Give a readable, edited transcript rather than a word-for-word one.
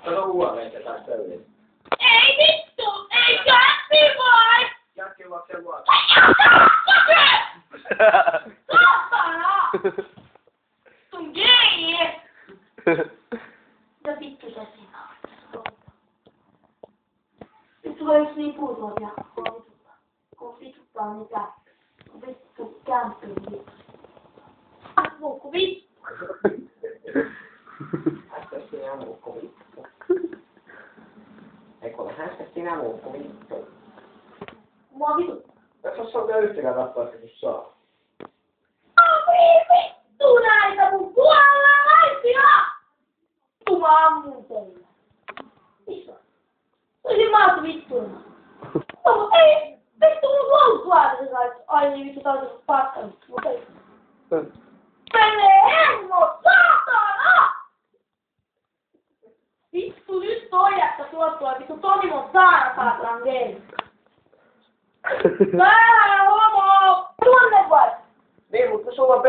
Sano huoleen ketään pöydin. Ei vittu! Ei käppi voi! Jätkin vaan sen vuotta. Saatana! Sun gay! Mitä vittu se siinä on? Vittu voi yks niin puutua vielä. Kun vituttaa mitä. Vittu kämppiin vittu. Muukku vittu. Hästä sinä muukku vittu. Eikö ole hästä sinä muukku vittu? Mua vituttaa. Jos on vielä yhtäkään vastauksia, kun saa. Vittu näitä mun puolalaisia! Vittu mä ammun teille. Missä? Olisin maassa vittuina. No ei! Vittu mun loukkuääni sait. Ai niin vittu tää on tässä paskanut. Mutta ei. Mene hemmo, saatana! Vittu nyt toi jättä suottua. Vittu Toni Montana saatanan game. Täällä homo! Tuonne vai? Niin, mutta sulla on